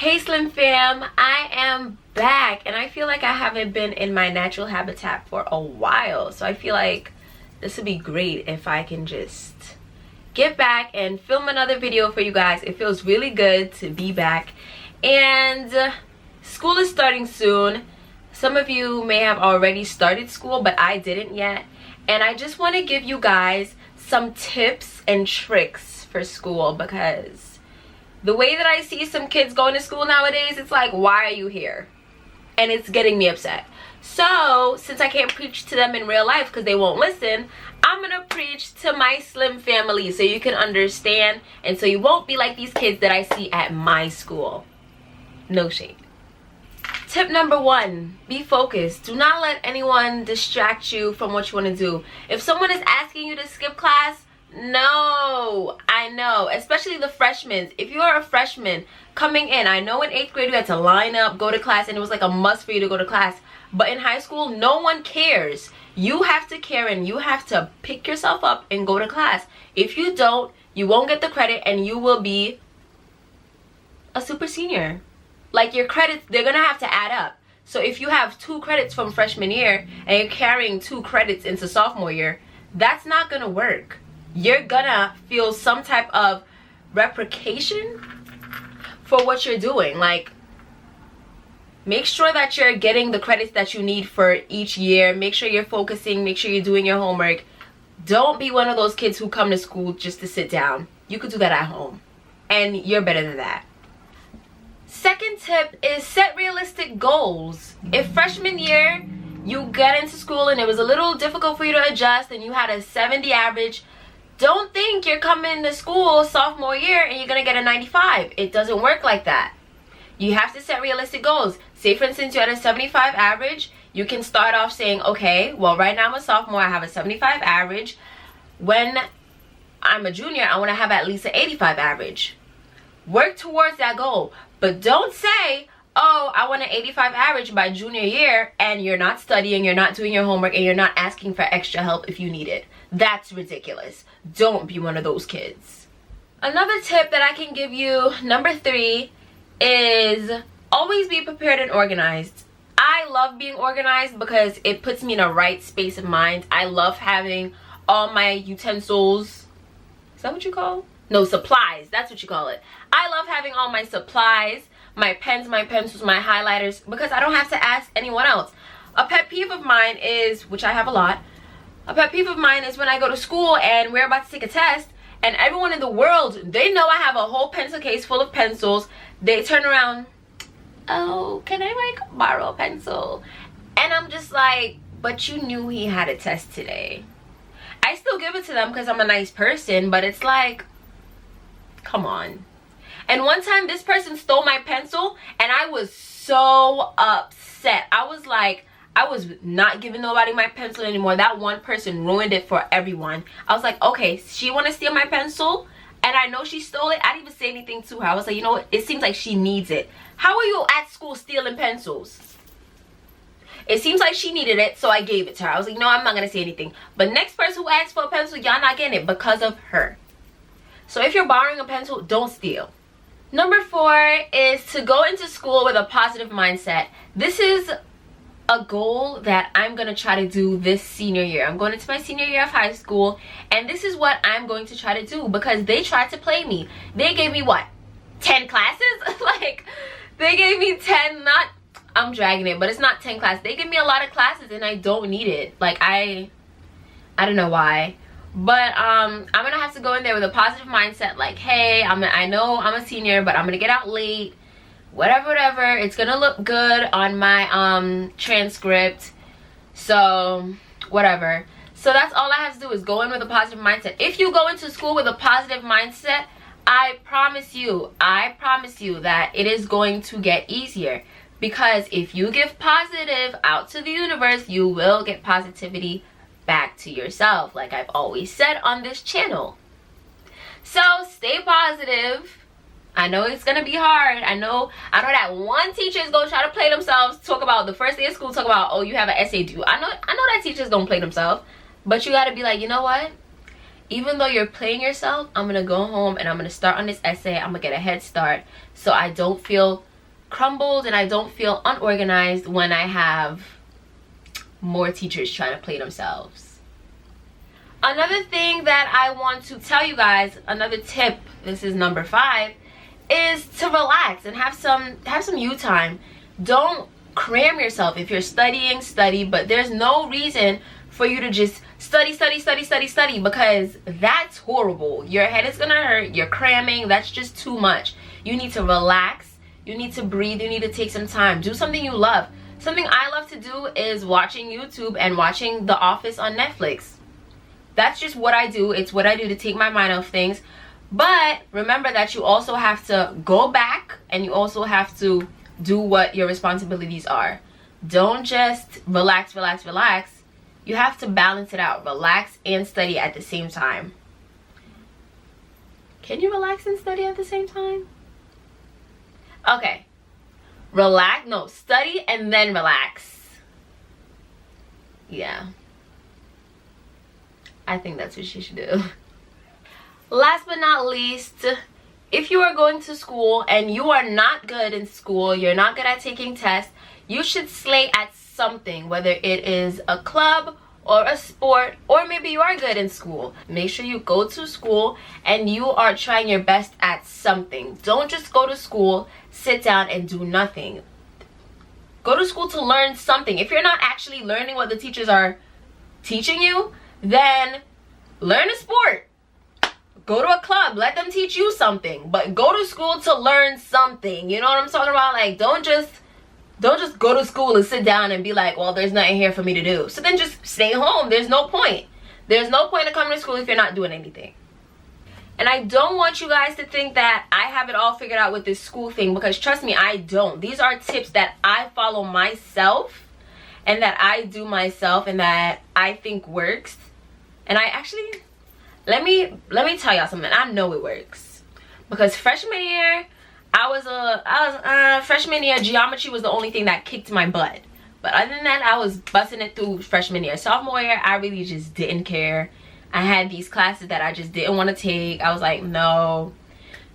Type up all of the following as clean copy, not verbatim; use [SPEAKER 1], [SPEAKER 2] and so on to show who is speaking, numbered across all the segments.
[SPEAKER 1] Hey Slim Fam, I am back and I feel like I haven't been in my natural habitat for a while. So I feel like this would be great if I can just get back and film another video for you guys. It feels really good to be back. And school is starting soon. Some of you may have already started school, but I didn't yet. And I just want to give you guys some tips and tricks for school, because the way that I see some kids going to school nowadays, it's like, why are you here? And it's getting me upset. So, since I can't preach to them in real life because they won't listen, I'm going to preach to my Slim family so you can understand and so you won't be like these kids that I see at my school. No shade. Tip number 1, be focused. Do not let anyone distract you from what you want to do. If someone is asking you to skip class, no, I know, especially the freshmen. If you are a freshman coming in, I know in 8th grade you had to line up, go to class, and it was like a must for you to go to class. But in high school, no one cares. You have to care and you have to pick yourself up and go to class. If you don't, you won't get the credit and you will be a super senior. Like, your credits, they're gonna have to add up. So if you have 2 credits from freshman year and you're carrying 2 credits into sophomore year, that's not gonna work. You're gonna feel some type of repercussion for what you're doing. Like, make sure that you're getting the credits that you need for each year. Make sure you're focusing. Make sure you're doing your homework. Don't be one of those kids who come to school just to sit down. You could do that at home, and you're better than that. Second tip is set realistic goals. If freshman year you got into school and it was a little difficult for you to adjust and you had a 70 average, don't think you're coming to school sophomore year and you're gonna get a 95. It doesn't work like that. You have to set realistic goals. Say for instance you had a 75 average, you can start off saying, okay, well right now I'm a sophomore, I have a 75 average. When I'm a junior, I wanna have at least an 85 average. Work towards that goal, but don't say, oh, I want an 85 average by junior year, and you're not studying, you're not doing your homework, and you're not asking for extra help if you need it. That's ridiculous. Don't be one of those kids. Another tip that I can give you, number 3, is always be prepared and organized. I love being organized because it puts me in a right space of mind. I love having all my utensils. Is that what you call? No, supplies. That's what you call it. I love having all my supplies, my pens, my pencils, my highlighters, because I don't have to ask anyone else. A pet peeve of mine is, which I have a lot, a pet peeve of mine is when I go to school and we're about to take a test and everyone in the world, they know I have a whole pencil case full of pencils. They turn around, oh, can I like borrow a pencil? And I'm just like, but you knew he had a test today. I still give it to them because I'm a nice person, but it's like, come on. And one time this person stole my pencil and I was so upset. I was like, I was not giving nobody my pencil anymore. That one person ruined it for everyone. I was like, okay, she want to steal my pencil and I know she stole it. I didn't even say anything to her. I was like, you know what? It seems like she needs it. How are you at school stealing pencils? It seems like she needed it, so I gave it to her. I was like, no, I'm not going to say anything. But next person who asks for a pencil, y'all not getting it because of her. So if you're borrowing a pencil, don't steal. Number 4 is to go into school with a positive mindset. This is a goal that I'm going to try to do this senior year. I'm going into my senior year of high school, and this is what I'm going to try to do because they tried to play me. They gave me what? 10 classes? Like, they gave me 10, not, I'm dragging it, but it's not 10 classes. They give me a lot of classes and I don't need it. Like, I don't know why. But I'm gonna have to go in there with a positive mindset, like, hey, I know I'm a senior, but I'm gonna get out late, whatever, it's gonna look good on my transcript, so whatever. So that's all I have to do, is go in with a positive mindset. If you go into school with a positive mindset, I promise you that it is going to get easier, because if you give positive out to the universe, you will get positivity back to yourself, like I've always said on this channel. So stay positive. I know it's gonna be hard. I know that one teacher is gonna try to play themselves, talk about the first day of school, talk about, oh, you have an essay due. I know that teacher's gonna play themselves, but you gotta be like, you know what, even though you're playing yourself, I'm gonna go home and I'm gonna start on this essay. I'm gonna get a head start so I don't feel crumbled and I don't feel unorganized when I have more teachers trying to play themselves. Another thing that I want to tell you guys, another tip, this is number 5, is to relax and have some you time. Don't cram yourself. If you're studying, study, but there's no reason for you to just study, because that's horrible. Your head is gonna hurt, you're cramming, that's just too much. You need to relax, you need to breathe, you need to take some time. Do something you love. Something I love to do is watching YouTube and watching The Office on Netflix. That's just what I do. It's what I do to take my mind off things. But remember that you also have to go back and you also have to do what your responsibilities are. Don't just relax. You have to balance it out. Relax and study at the same time. Can you relax and study at the same time? Okay. Relax. No, study and then relax. Yeah. I think that's what you should do. Last but not least, if you are going to school and you are not good in school, you're not good at taking tests, you should slay at something, whether it is a club or a sport, or maybe you are good in school. Make sure you go to school and you are trying your best at something. Don't just go to school, sit down and do nothing. Go to school to learn something. If you're not actually learning what the teachers are teaching you, then learn a sport. Go to a club, let them teach you something, but go to school to learn something. You know what I'm talking about? Like, don't just go to school and sit down and be like, well, there's nothing here for me to do. So then just stay home. There's no point. There's no point in coming to school if you're not doing anything. And I don't want you guys to think that I have it all figured out with this school thing, because trust me, I don't. These are tips that I follow myself and that I do myself and that I think works. And I actually, let me tell y'all something. I know it works, because freshman year freshman year geometry was the only thing that kicked my butt. But other than that, I was busting it through freshman year. Sophomore year, I really just didn't care. I had these classes that I just didn't want to take. I was like, no.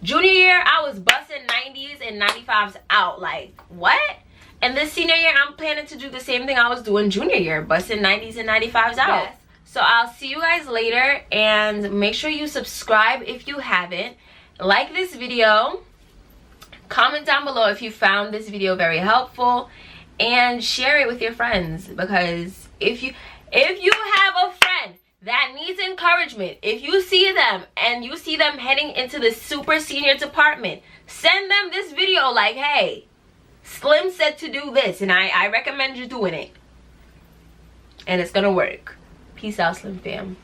[SPEAKER 1] Junior year, I was busting 90s and 95s out. Like, what? And this senior year, I'm planning to do the same thing I was doing junior year, busting 90s and 95s out. Yes. So I'll see you guys later, and make sure you subscribe if you haven't. Like this video. Comment down below if you found this video very helpful, and share it with your friends, because if you have a friend that needs encouragement, if you see them and you see them heading into the super senior department, send them this video like, hey, Slim said to do this and I recommend you doing it, and it's gonna work. Peace out, Slim fam.